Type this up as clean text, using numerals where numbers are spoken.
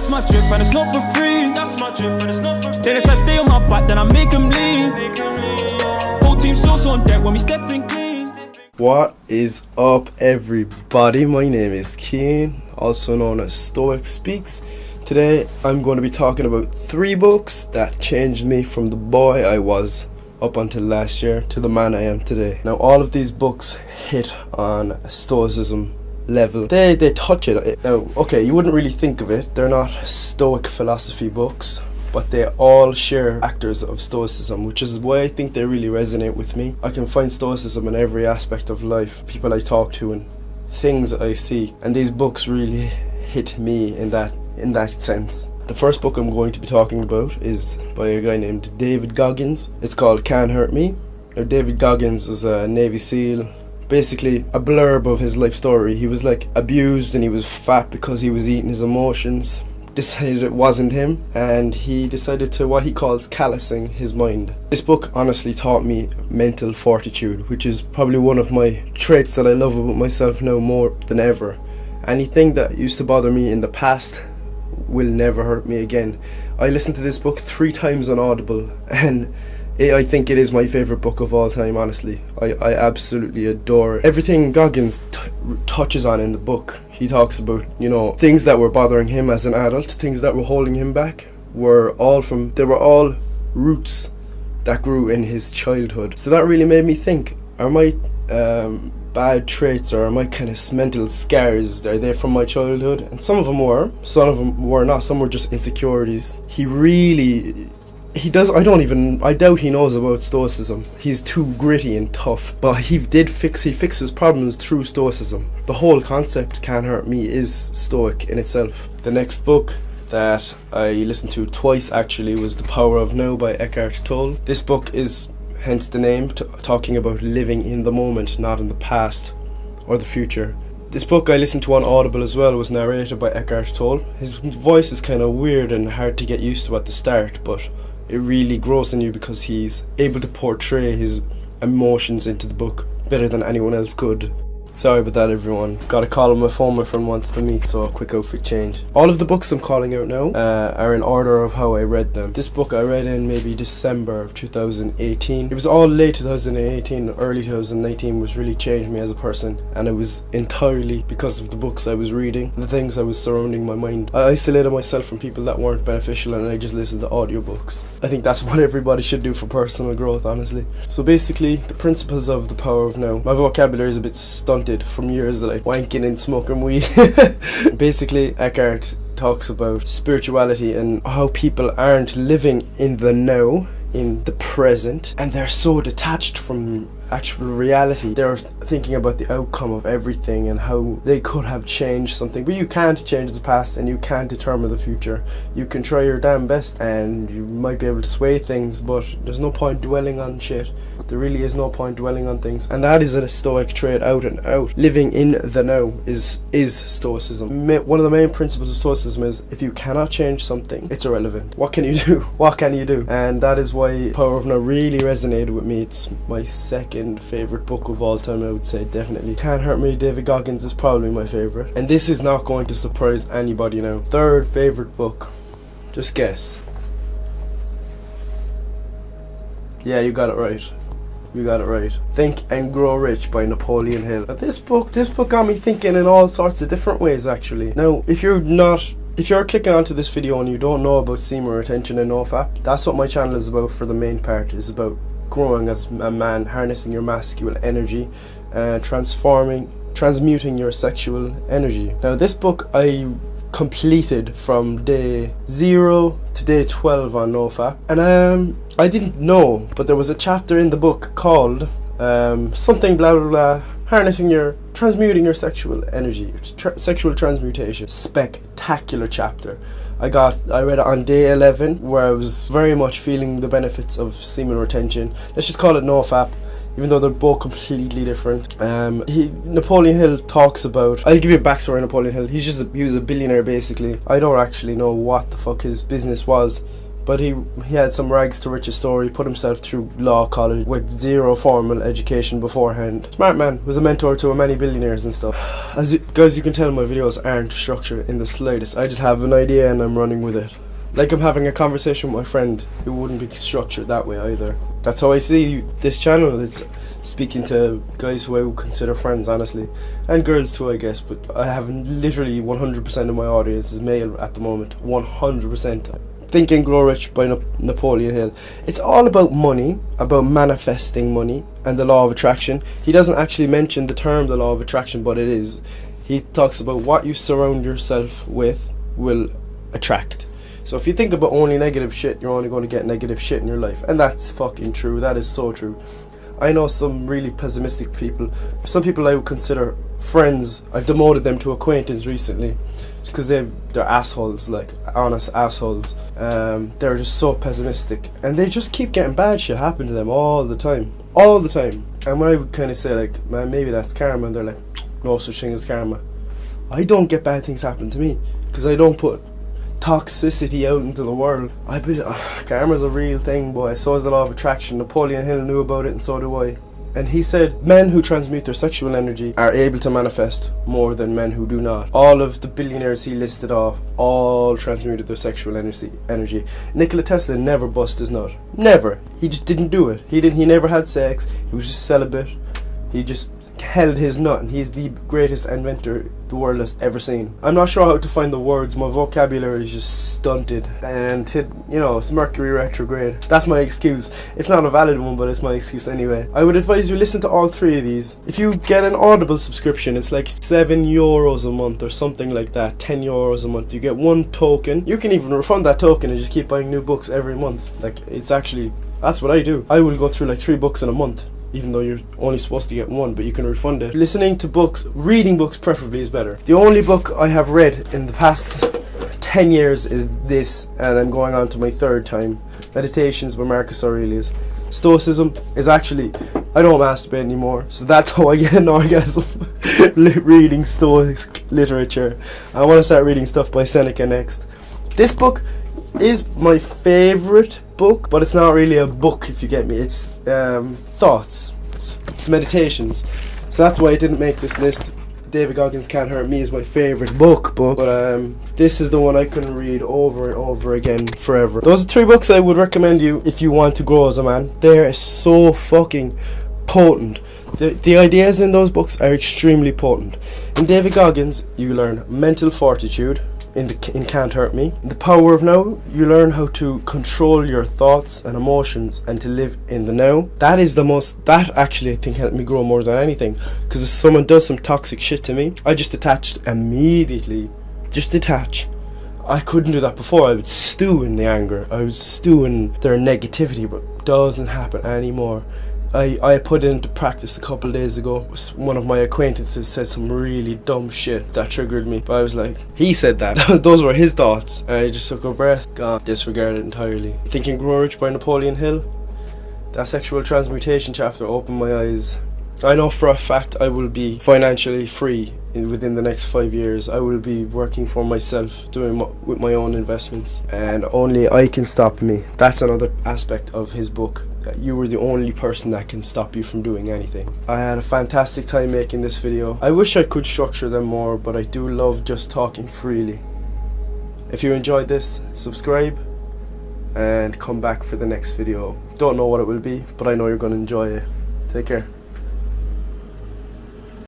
That's my drip and it's not for free. That's my drip and it's not for free. Then if I stay on my back, then I make them leave. Whole team sauce on deck when we stepping clean. What is up, everybody? My name is Keen, also known as Stoic Speaks. Today I'm going to be talking about 3 books that changed me from the boy I was up until last year to the man I am today. Now, all of these books hit on a Stoicism level. They touch it. Now, okay, you wouldn't really think of it. They're not Stoic philosophy books, but they all share factors of Stoicism, which is why I think they really resonate with me. I can find Stoicism in every aspect of life, people I talk to and things I see, and these books really hit me in that sense. The first book I'm going to be talking about is by a guy named David Goggins. It's called Can't Hurt Me. Now, David Goggins is a Navy SEAL. Basically, a blurb of his life story. He was abused and he was fat because he was eating his emotions. Decided it wasn't him, and he decided to what he calls callousing his mind. This book honestly taught me mental fortitude, which is probably one of my traits that I love about myself now more than ever. Anything that used to bother me in the past will never hurt me again. I listened to this book 3 times on Audible, and I think it is my favourite book of all time, honestly. I absolutely adore it. Everything Goggins touches on in the book, he talks about, things that were bothering him as an adult, things that were holding him back, were all roots that grew in his childhood. So that really made me think, are my bad traits or my kind of mental scars, are they from my childhood? And some of them were not. Some were just insecurities. I doubt he knows about Stoicism. He's too gritty and tough, but he fixes problems through Stoicism. The whole concept, Can't Hurt Me, is Stoic in itself. The next book that I listened to twice actually was The Power of Now by Eckhart Tolle. This book is, hence the name, talking about living in the moment, not in the past or the future. This book I listened to on Audible as well was narrated by Eckhart Tolle. His voice is kind of weird and hard to get used to at the start, but it really grows on you because he's able to portray his emotions into the book better than anyone else could. Sorry about that, everyone. Got a call on my phone, my friend wants to meet, so a quick outfit change. All of the books I'm calling out now are in order of how I read them. This book I read in maybe December of 2018. It was all late 2018, early 2019 was really changed me as a person, and it was entirely because of the books I was reading, the things I was surrounding my mind. I isolated myself from people that weren't beneficial and I just listened to audiobooks. I think that's what everybody should do for personal growth, honestly. So basically, the principles of The Power of Now. My vocabulary is a bit stunted from years of wanking and smoking weed. Basically, Eckhart talks about spirituality and how people aren't living in the now, in the present, and they're so detached from actual reality. They're thinking about the outcome of everything and how they could have changed something, but you can't change the past and you can't determine the future. You can try your damn best and you might be able to sway things, but there's no point dwelling on shit. There really is no point dwelling on things, and that is a Stoic trait out and out. Living in the now is Stoicism. One of the main principles of Stoicism is if you cannot change something, it's irrelevant. What can you do? What can you do? And that is why Power of Now really resonated with me. It's my second favourite book of all time, I would say, definitely. Can't Hurt Me, David Goggins, is probably my favourite, and this is not going to surprise anybody now. Third favourite book, just guess. Yeah, you got it right. You got it right. Think and Grow Rich by Napoleon Hill. Now, this book got me thinking in all sorts of different ways, actually. Now, if you're clicking onto this video and you don't know about semen retention and NoFap, that's what my channel is about. For the main part is about growing as a man, harnessing your masculine energy, transmuting your sexual energy. Now, this book I completed from day 0 to day 12 on NoFap, and I didn't know, but there was a chapter in the book called something blah blah blah, transmuting your sexual energy, sexual transmutation. Spectacular chapter. I read it on day 11, where I was very much feeling the benefits of semen retention. Let's just call it NoFap, even though they're both completely different. Napoleon Hill talks about, I'll give you a backstory on Napoleon Hill. He was a billionaire, basically. I don't actually know what the fuck his business was, But he had some rags to riches story, put himself through law college with zero formal education beforehand. Smart man, was a mentor to many billionaires and stuff. Guys, you can tell my videos aren't structured in the slightest. I just have an idea and I'm running with it. Like I'm having a conversation with my friend. It wouldn't be structured that way either. That's how I see this channel. It's speaking to guys who I would consider friends, honestly. And girls too, I guess. But I have literally 100% of my audience is male at the moment. 100%. Think and Grow Rich by Napoleon Hill. It's all about money, about manifesting money and the law of attraction. He doesn't actually mention the term the law of attraction, but it is. He talks about what you surround yourself with will attract. So if you think about only negative shit, you're only going to get negative shit in your life. And that's fucking true. That is so true. I know some really pessimistic people. Some people I would consider friends. I've demoted them to acquaintance recently. Because they're assholes, like honest assholes. They're just so pessimistic. And they just keep getting bad shit happen to them all the time. All the time. And when I would kind of say like, man, maybe that's karma. And they're like, no such thing as karma. I don't get bad things happen to me. Because I don't put toxicity out into the world. Karma's a real thing, boy. So is the law of attraction. Napoleon Hill knew about it, and so do I. And he said men who transmute their sexual energy are able to manifest more than men who do not. All of the billionaires he listed off all transmuted their sexual energy. Nikola Tesla never bust his nut. Never. He just didn't do it. He never had sex. He was just celibate. He just held his nut, and he's the greatest inventor the world has ever seen. I'm not sure how to find the words. My vocabulary is just stunted, and it's Mercury retrograde. That's my excuse. It's not a valid one, but it's my excuse anyway. I would advise you listen to all three of these. If you get an Audible subscription, it's like €7 a month or something like that. €10 a month. You get one token. You can even refund that token and just keep buying new books every month. Like, that's what I do. I will go through like 3 books in a month, even though you're only supposed to get one, but you can refund it. Listening to books, reading books preferably, is better. The only book I have read in the past 10 years is this, and I'm going on to my 3rd time. Meditations by Marcus Aurelius. Stoicism is actually, I don't masturbate anymore, so that's how I get an orgasm. Reading Stoic literature. I want to start reading stuff by Seneca next. This book is my favourite book, but it's not really a book, if you get me. It's thoughts. It's meditations. So that's why I didn't make this list. David Goggins' Can't Hurt Me is my favourite book, but this is the one I can read over and over again forever. Those are 3 books I would recommend you if you want to grow as a man. They're so fucking potent. The ideas in those books are extremely potent. In David Goggins, you learn mental fortitude. In Can't Hurt Me, in The Power of Now, you learn how to control your thoughts and emotions and to live in the now. That actually I think helped me grow more than anything, because if someone does some toxic shit to me, I just detached immediately. Just detach. I couldn't do that before. I would stew in the anger. I would stew in their negativity, but it doesn't happen anymore. I put it into practice a couple of days ago. One of my acquaintances said some really dumb shit that triggered me, but I was like, he said that. Those were his thoughts. And I just took a breath, gone, disregarded entirely. Think and Grow Rich by Napoleon Hill. That sexual transmutation chapter opened my eyes. I know for a fact I will be financially free within the next 5 years. I will be working for myself, with my own investments, and only I can stop me. That's another aspect of his book. You were the only person that can stop you from doing anything. I had a fantastic time making this video. I wish I could structure them more, but I do love just talking freely. If you enjoyed this, subscribe and come back for the next video. Don't know what it will be, but I know you're going to enjoy it. Take care.